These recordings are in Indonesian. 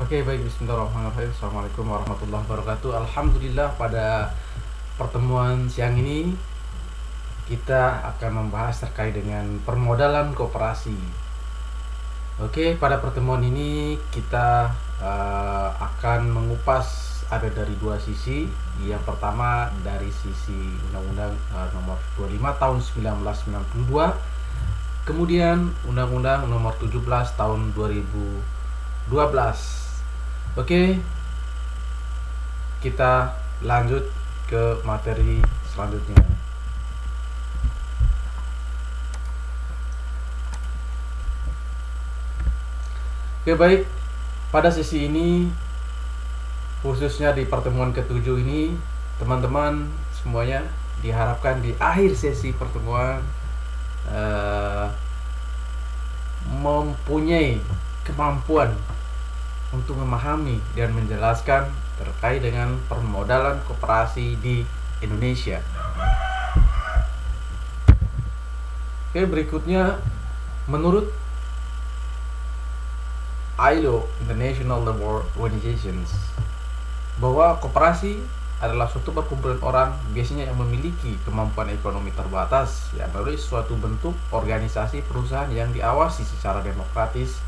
Oke, baik. Bismillahirrahmanirrahim. Assalamualaikum warahmatullahi wabarakatuh. Alhamdulillah, pada pertemuan siang ini kita akan membahas terkait dengan permodalan koperasi. Oke, pada pertemuan ini kita akan mengupas ada dari dua sisi. Yang pertama dari sisi Undang-Undang Nomor 25 Tahun 1992, kemudian Undang-Undang Nomor 17 Tahun 2012. Oke, kita lanjut ke materi selanjutnya. Oke, baik. Pada sesi ini, khususnya di pertemuan ke-7 ini, teman-teman semuanya diharapkan di akhir sesi pertemuan mempunyai kemampuan untuk memahami dan menjelaskan terkait dengan permodalan koperasi di Indonesia. Oke, berikutnya, menurut ILO, International Labour Organizations, bahwa koperasi adalah suatu perkumpulan orang biasanya yang memiliki kemampuan ekonomi terbatas yang melalui suatu bentuk organisasi perusahaan yang diawasi secara demokratis,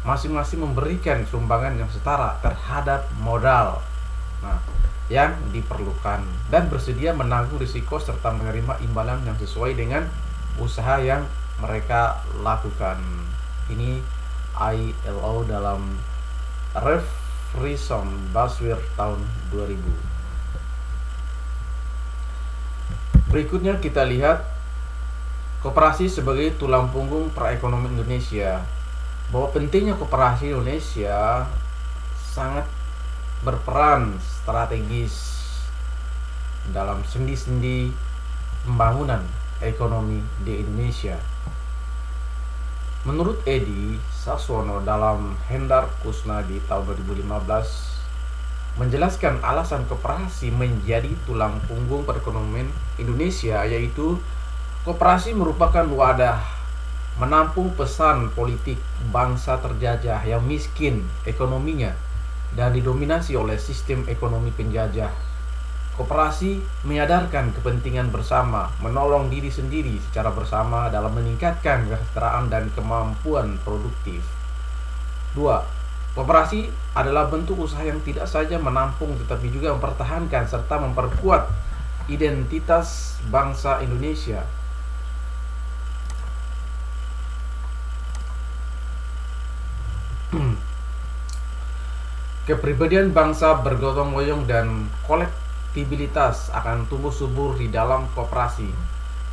masing-masing memberikan sumbangan yang setara terhadap modal yang diperlukan dan bersedia menanggung risiko serta menerima imbalan yang sesuai dengan usaha yang mereka lakukan. Ini ILO dalam Revision Baswir tahun 2000. Berikutnya kita lihat koperasi sebagai tulang punggung perekonomian Indonesia. Bahwa pentingnya koperasi Indonesia sangat berperan strategis dalam sendi-sendi pembangunan ekonomi di Indonesia. Menurut Edi Saswono dalam Hendar Kusnadi tahun 2015 menjelaskan alasan koperasi menjadi tulang punggung perekonomian Indonesia, yaitu koperasi merupakan wadah menampung pesan politik bangsa terjajah yang miskin ekonominya dan didominasi oleh sistem ekonomi penjajah. Koperasi menyadarkan kepentingan bersama, menolong diri sendiri secara bersama dalam meningkatkan kesejahteraan dan kemampuan produktif. 2. Koperasi adalah bentuk usaha yang tidak saja menampung tetapi juga mempertahankan serta memperkuat identitas bangsa Indonesia. Kepribadian bangsa bergotong royong dan kolektibilitas akan tumbuh subur di dalam koperasi.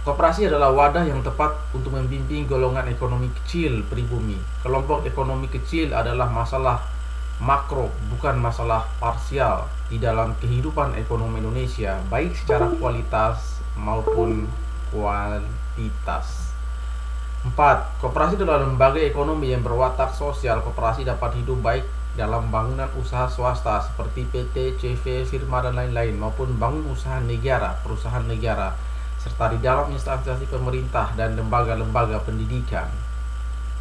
Koperasi adalah wadah yang tepat untuk membimbing golongan ekonomi kecil pribumi. Kelompok ekonomi kecil adalah masalah makro, bukan masalah parsial di dalam kehidupan ekonomi Indonesia, baik secara kualitas maupun kuantitas. 4. Koperasi adalah lembaga ekonomi yang berwatak sosial. Koperasi dapat hidup baik dalam bangunan usaha swasta seperti PT, CV, firma, dan lain-lain, maupun bangun usaha negara, perusahaan negara, serta di dalam instansi pemerintah dan lembaga-lembaga pendidikan.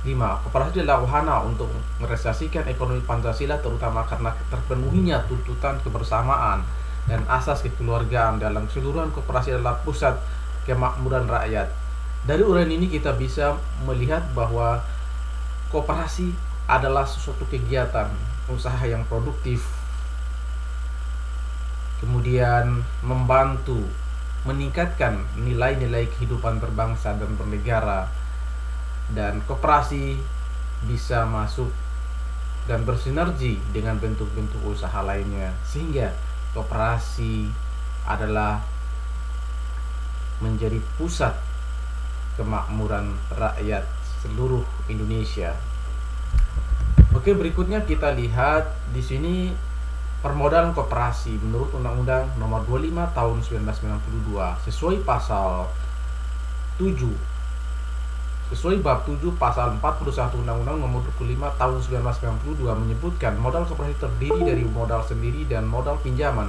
5. Koperasi adalah wahana untuk merealisasikan ekonomi Pancasila, terutama karena terpenuhinya tuntutan kebersamaan dan asas kekeluargaan. Dalam keseluruhan, koperasi adalah pusat kemakmuran rakyat. Dari uraian ini kita bisa melihat bahwa koperasi adalah sesuatu kegiatan usaha yang produktif, kemudian membantu meningkatkan nilai-nilai kehidupan berbangsa dan bernegara, dan koperasi bisa masuk dan bersinergi dengan bentuk-bentuk usaha lainnya, sehingga koperasi adalah menjadi pusat kemakmuran rakyat seluruh Indonesia. Oke, berikutnya kita lihat di sini permodalan koperasi menurut Undang-Undang Nomor 25 Tahun 1992 sesuai pasal 7. Sesuai bab 7 pasal 41 Undang-Undang Nomor 25 Tahun 1992 menyebutkan modal koperasi terdiri dari modal sendiri dan modal pinjaman.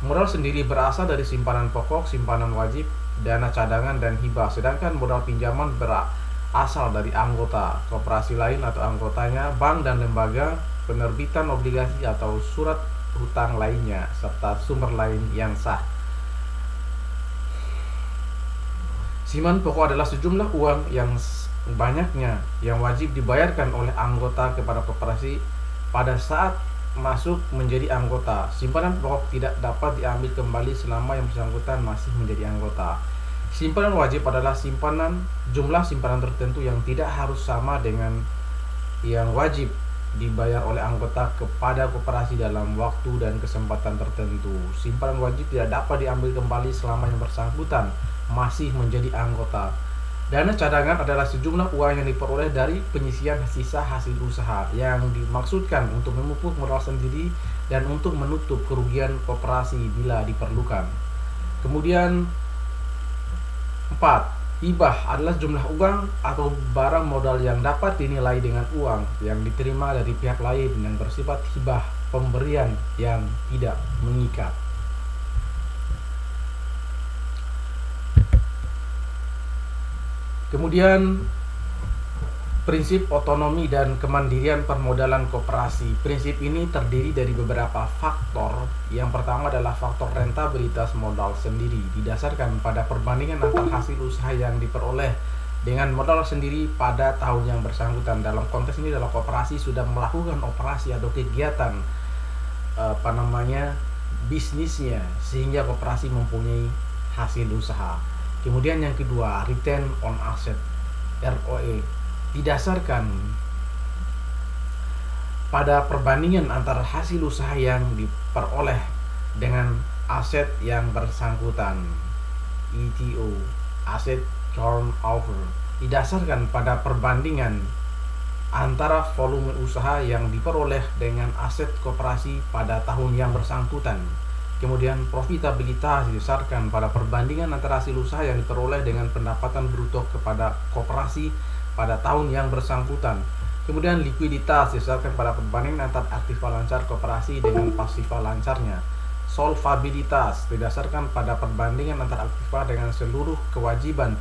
Modal sendiri berasal dari simpanan pokok, simpanan wajib, dana cadangan, dan hibah, sedangkan modal pinjaman berasal dari anggota koperasi lain atau anggotanya, bank dan lembaga penerbitan obligasi atau surat hutang lainnya, serta sumber lain yang sah. Simpanan pokok adalah sejumlah uang yang banyaknya yang wajib dibayarkan oleh anggota kepada koperasi pada saat masuk menjadi anggota. Simpanan pokok tidak dapat diambil kembali selama yang bersangkutan masih menjadi anggota. Simpanan wajib adalah jumlah simpanan tertentu yang tidak harus sama dengan yang wajib dibayar oleh anggota kepada koperasi dalam waktu dan kesempatan tertentu. Simpanan wajib tidak dapat diambil kembali selama yang bersangkutan masih menjadi anggota. Dana cadangan adalah sejumlah uang yang diperoleh dari penyisian sisa hasil usaha yang dimaksudkan untuk memupuk modal sendiri dan untuk menutup kerugian koperasi bila diperlukan. Kemudian 4. Hibah adalah jumlah uang atau barang modal yang dapat dinilai dengan uang yang diterima dari pihak lain yang bersifat hibah, pemberian yang tidak mengikat. Kemudian prinsip otonomi dan kemandirian permodalan koperasi. Prinsip ini terdiri dari beberapa faktor. Yang pertama adalah faktor rentabilitas modal sendiri, didasarkan pada perbandingan antar hasil usaha yang diperoleh dengan modal sendiri pada tahun yang bersangkutan. Dalam konteks ini adalah koperasi sudah melakukan operasi atau kegiatan bisnisnya sehingga koperasi mempunyai hasil usaha. Kemudian yang kedua, return on asset, ROE, didasarkan pada perbandingan antara hasil usaha yang diperoleh dengan aset yang bersangkutan, ETO, asset turnover, didasarkan pada perbandingan antara volume usaha yang diperoleh dengan aset koperasi pada tahun yang bersangkutan. Kemudian profitabilitas didasarkan pada perbandingan antara hasil usaha yang diperoleh dengan pendapatan bruto kepada koperasi pada tahun yang bersangkutan. Kemudian likuiditas didasarkan pada perbandingan antara aktiva lancar koperasi dengan pasiva lancarnya. Solvabilitas didasarkan pada perbandingan antara aktiva dengan seluruh kewajiban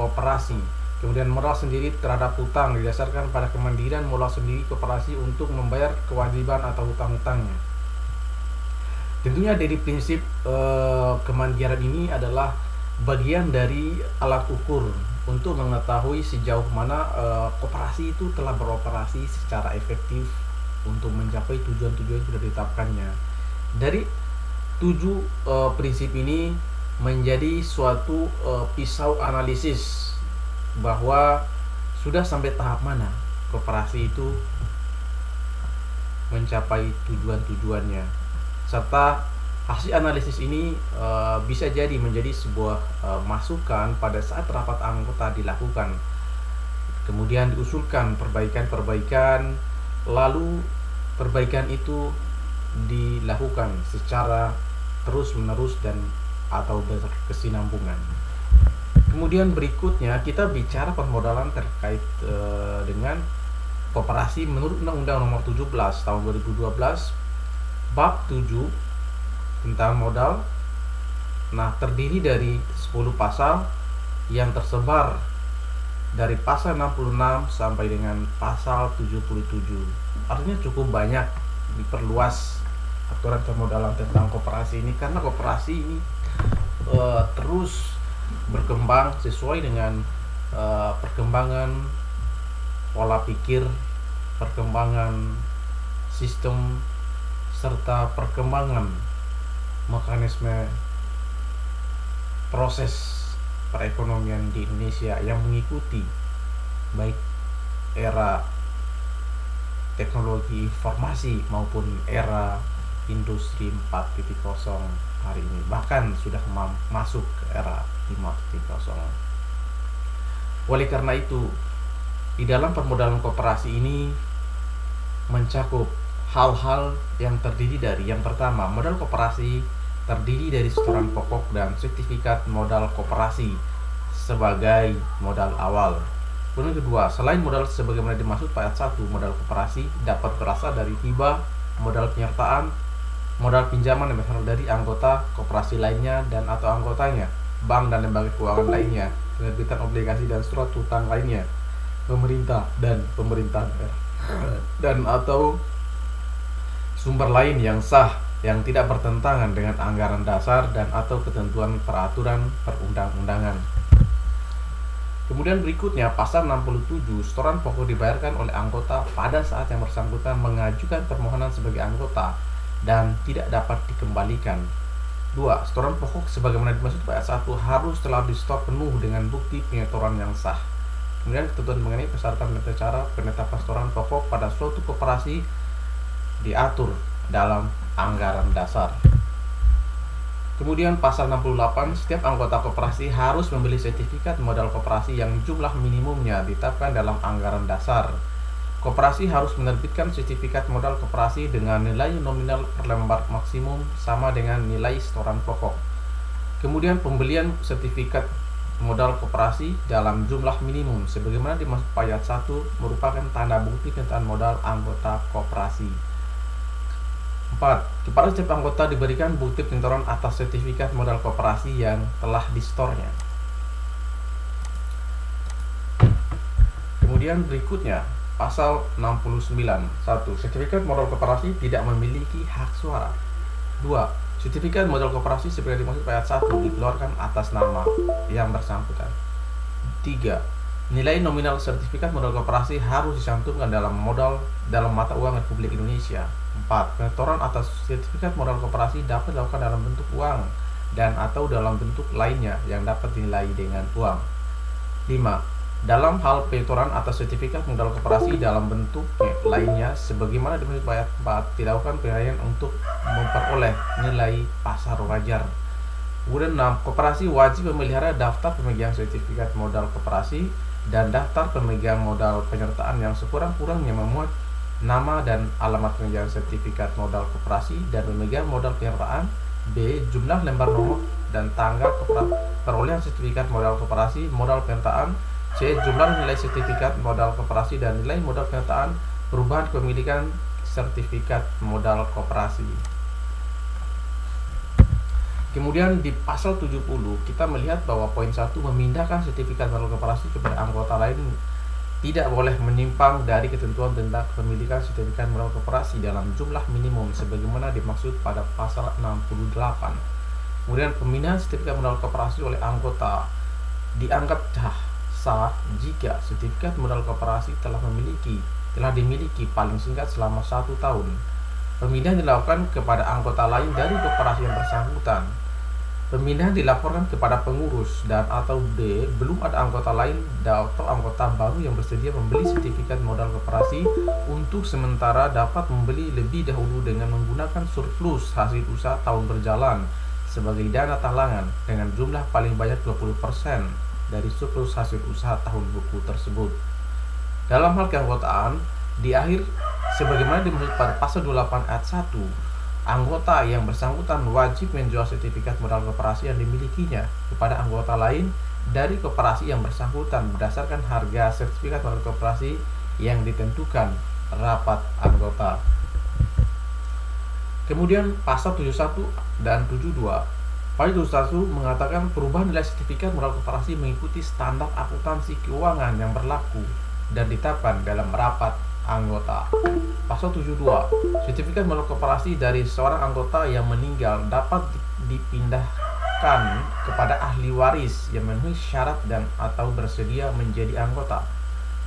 koperasi. Kemudian modal sendiri terhadap hutang didasarkan pada kemandirian modal sendiri koperasi untuk membayar kewajiban atau hutang-hutangnya. Tentunya dari prinsip kemandirian ini adalah bagian dari alat ukur untuk mengetahui sejauh mana koperasi itu telah beroperasi secara efektif untuk mencapai tujuan-tujuan yang sudah ditetapkannya. Dari 7 prinsip ini menjadi suatu pisau analisis bahwa sudah sampai tahap mana koperasi itu mencapai tujuan-tujuannya, serta hasil analisis ini bisa jadi menjadi sebuah masukan pada saat rapat anggota dilakukan. Kemudian diusulkan perbaikan-perbaikan, lalu perbaikan itu dilakukan secara terus-menerus dan atau berkesinambungan. Kemudian berikutnya kita bicara permodalan terkait dengan koperasi menurut Undang-Undang Nomor 17 Tahun 2012 Bab 7 tentang modal. Nah, terdiri dari 10 pasal yang tersebar dari pasal 66 sampai dengan pasal 77. Artinya cukup banyak diperluas aturan permodalan tentang koperasi ini, karena koperasi ini terus berkembang sesuai dengan perkembangan pola pikir, perkembangan sistem, serta perkembangan mekanisme proses perekonomian di Indonesia yang mengikuti baik era teknologi informasi maupun era industri 4.0 hari ini, bahkan sudah masuk ke era 5.0. Oleh karena itu, di dalam permodalan koperasi ini mencakup hal-hal yang terdiri dari, yang pertama, modal koperasi terdiri dari setoran pokok dan sertifikat modal koperasi sebagai modal awal. Kemudian kedua, selain modal sebagaimana dimaksud ayat 1, modal koperasi dapat berasal dari hibah, modal penyertaan, modal pinjaman yang berasal dari anggota koperasi lainnya dan atau anggotanya, bank dan lembaga keuangan lainnya, penerbitan obligasi dan surat hutang lainnya, pemerintah dan pemerintah daerah, dan atau sumber lain yang sah yang tidak bertentangan dengan anggaran dasar dan atau ketentuan peraturan perundang-undangan. Kemudian berikutnya, pasal 67, setoran pokok dibayarkan oleh anggota pada saat yang bersangkutan mengajukan permohonan sebagai anggota dan tidak dapat dikembalikan. 2. Setoran pokok sebagaimana dimaksud pada ayat 1 harus telah disetor penuh dengan bukti penyetoran yang sah. Kemudian ketentuan mengenai persyaratan dan cara penetapan setoran pokok pada suatu koperasi diatur dalam anggaran dasar. Kemudian pasal 68, setiap anggota koperasi harus membeli sertifikat modal koperasi yang jumlah minimumnya ditetapkan dalam anggaran dasar. Koperasi harus menerbitkan sertifikat modal koperasi dengan nilai nominal per lembar maksimum sama dengan nilai setoran pokok. Kemudian pembelian sertifikat modal koperasi dalam jumlah minimum sebagaimana dimaksud ayat 1 merupakan tanda bukti kenyataan modal anggota koperasi. 4. Kepada setiap anggota diberikan bukti penyetoran atas sertifikat modal koperasi yang telah disetornya. Kemudian berikutnya, pasal 69. 1. Sertifikat modal koperasi tidak memiliki hak suara. 2. Sertifikat modal koperasi seperti dimaksud ayat 1 dikeluarkan atas nama yang bersangkutan. 3. Nilai nominal sertifikat modal koperasi harus dicantumkan dalam mata uang Republik Indonesia. 4. Penyetoran atas sertifikat modal koperasi dapat dilakukan dalam bentuk uang dan atau dalam bentuk lainnya yang dapat dinilai dengan uang. 5. Dalam hal penyetoran atas sertifikat modal koperasi dalam bentuk lainnya sebagaimana dimaksud ayat 4 dilakukan penilaian untuk memperoleh nilai pasar wajar. Kemudian 6. Koperasi wajib memelihara daftar pemegang sertifikat modal koperasi dan daftar pemegang modal penyertaan yang sekurang-kurangnya memuat nama dan alamat pemegang sertifikat modal koperasi dan pemegang modal penyertaan. B. Jumlah lembar nomor dan tanggal perolehan sertifikat modal koperasi modal penyertaan. C. Jumlah nilai sertifikat modal koperasi dan nilai modal penyertaan perubahan kepemilikan sertifikat modal koperasi. Kemudian di pasal 70 kita melihat bahwa poin 1 memindahkan sertifikat modal koperasi kepada anggota lain tidak boleh menyimpang dari ketentuan tentang kepemilikan sertifikat modal koperasi dalam jumlah minimum sebagaimana dimaksud pada pasal 68. Kemudian pemindahan sertifikat modal koperasi oleh anggota dianggap sah jika sertifikat modal koperasi telah dimiliki paling singkat selama 1 tahun. Pemindahan dilakukan kepada anggota lain dari koperasi yang bersangkutan. Pemindahan dilaporkan kepada pengurus dan atau D. Belum ada anggota lain atau anggota baru yang bersedia membeli sertifikat modal koperasi untuk sementara dapat membeli lebih dahulu dengan menggunakan surplus hasil usaha tahun berjalan sebagai dana talangan dengan jumlah paling banyak 20% dari surplus hasil usaha tahun buku tersebut. Dalam hal keanggotaan, di akhir sebagaimana dimaksud pada pasal 28 ayat 1, anggota yang bersangkutan wajib menjual sertifikat modal koperasi yang dimilikinya kepada anggota lain dari koperasi yang bersangkutan berdasarkan harga sertifikat modal koperasi yang ditentukan rapat anggota. Kemudian pasal 71 dan 72. Pasal 71 mengatakan perubahan nilai sertifikat modal koperasi mengikuti standar akuntansi keuangan yang berlaku dan ditetapkan dalam rapat anggota. Pasal 72. Sertifikat modal koperasi dari seorang anggota yang meninggal dapat dipindahkan kepada ahli waris yang memenuhi syarat dan atau bersedia menjadi anggota.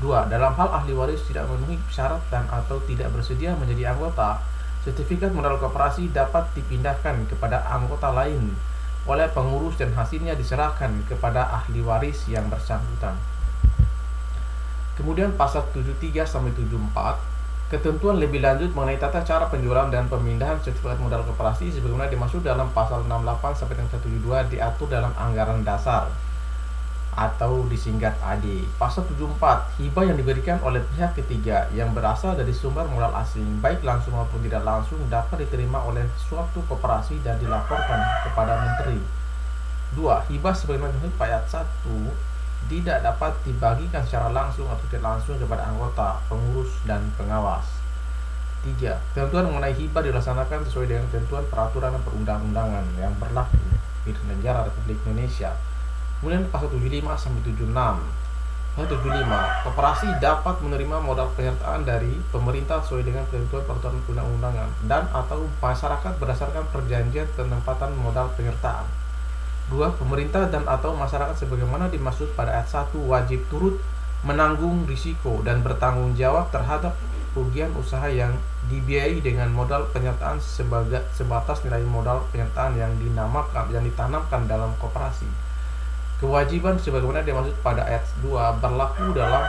2. Dalam hal ahli waris tidak memenuhi syarat dan atau tidak bersedia menjadi anggota, sertifikat modal koperasi dapat dipindahkan kepada anggota lain oleh pengurus dan hasilnya diserahkan kepada ahli waris yang bersangkutan. Kemudian pasal 73 sampai 74, ketentuan lebih lanjut mengenai tata cara penjualan dan pemindahan sertifikat modal koperasi sebagaimana dimaksud dalam pasal 68 sampai dengan 72 diatur dalam anggaran dasar atau disingkat AD. Pasal 74, hibah yang diberikan oleh pihak ketiga yang berasal dari sumber modal asing baik langsung maupun tidak langsung dapat diterima oleh suatu koperasi dan dilaporkan kepada menteri. 2. Hibah sebagaimana dimaksud ayat 1 tidak dapat dibagikan secara langsung atau tidak langsung kepada anggota, pengurus, dan pengawas. 3. Ketentuan mengenai hibah dilaksanakan sesuai dengan ketentuan peraturan dan perundang-undangan yang berlaku di negara Republik Indonesia. Kemudian pasal 75 sampai 76. 75. Koperasi dapat menerima modal penyertaan dari pemerintah sesuai dengan ketentuan peraturan undang-undangan dan atau masyarakat berdasarkan perjanjian penempatan modal penyertaan. 2. Pemerintah dan atau masyarakat sebagaimana dimaksud pada ayat 1 wajib turut menanggung risiko dan bertanggung jawab terhadap kerugian usaha yang dibiayai dengan modal penyertaan sebatas nilai modal penyertaan yang ditanamkan dalam koperasi. Kewajiban sebagaimana dimaksud pada ayat 2 berlaku dalam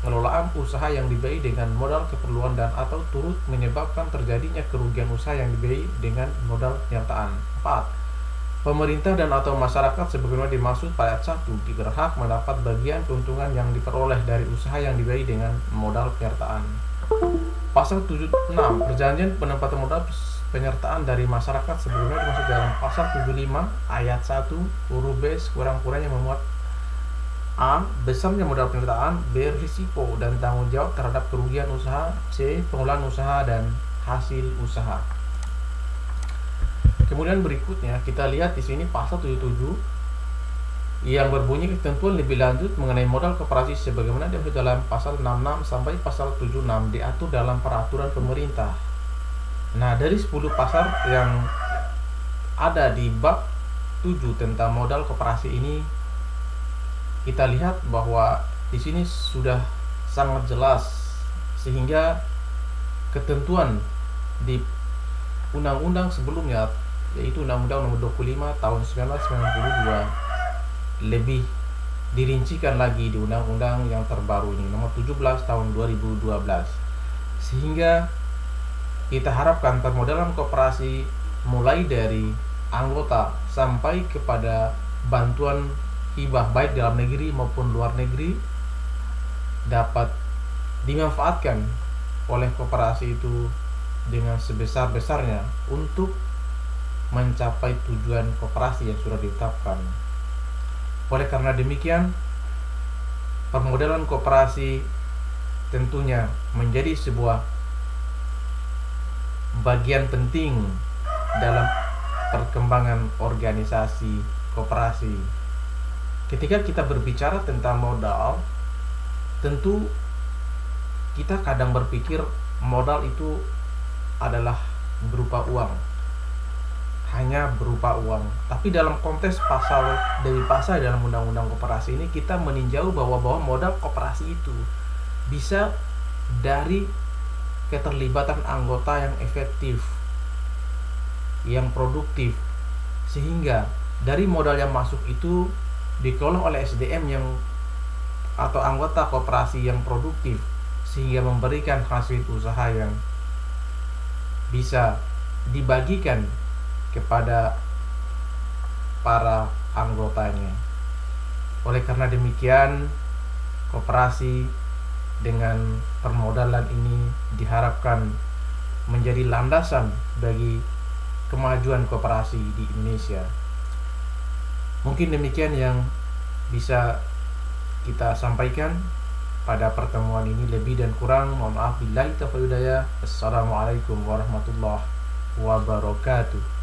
pengelolaan usaha yang dibiayai dengan modal keperluan dan atau turut menyebabkan terjadinya kerugian usaha yang dibiayai dengan modal penyertaan. 4. Pemerintah dan atau masyarakat sebagaimana dimaksud pada ayat 1 berhak mendapat bagian keuntungan yang diperoleh dari usaha yang dibiayai dengan modal penyertaan. Pasal 76. Perjanjian penempatan modal penyertaan dari masyarakat sebagaimana dimaksud dalam pasal 75 ayat 1 huruf B sekurang-kurangnya memuat A. Besarnya modal penyertaan, B. Risiko dan tanggung jawab terhadap kerugian usaha, C. Pengelolaan usaha dan hasil usaha. Kemudian berikutnya kita lihat di sini pasal 77 yang berbunyi ketentuan lebih lanjut mengenai modal koperasi sebagaimana diatur dalam pasal 66 sampai pasal 76 diatur dalam peraturan pemerintah. Nah, dari 10 pasal yang ada di bab 7 tentang modal koperasi ini, kita lihat bahwa di sini sudah sangat jelas sehingga ketentuan di undang-undang sebelumnya yaitu Undang-Undang Nomor 25 Tahun 1992 lebih dirincikan lagi di undang-undang yang terbaru ini Nomor 17 Tahun 2012, sehingga kita harapkan permodalan koperasi mulai dari anggota sampai kepada bantuan hibah baik dalam negeri maupun luar negeri dapat dimanfaatkan oleh koperasi itu dengan sebesar-besarnya untuk mencapai tujuan koperasi yang sudah ditetapkan. Oleh karena demikian, permodalan koperasi tentunya menjadi sebuah bagian penting dalam perkembangan organisasi koperasi. Ketika kita berbicara tentang modal, tentu kita kadang berpikir modal itu adalah berupa uang, hanya berupa uang. Tapi dalam konteks pasal dalam undang-undang koperasi ini kita meninjau bahwa modal koperasi itu bisa dari keterlibatan anggota yang efektif, yang produktif, sehingga dari modal yang masuk itu dikelola oleh SDM yang atau anggota koperasi yang produktif, sehingga memberikan hasil usaha yang bisa dibagikan kepada para anggotanya. Oleh karena demikian, koperasi dengan permodalan ini diharapkan menjadi landasan bagi kemajuan koperasi di Indonesia. Mungkin demikian yang bisa kita sampaikan pada pertemuan ini. Lebih dan kurang mohon maaf. Billahi taufiq wal hidayah. Assalamualaikum warahmatullahi wabarakatuh.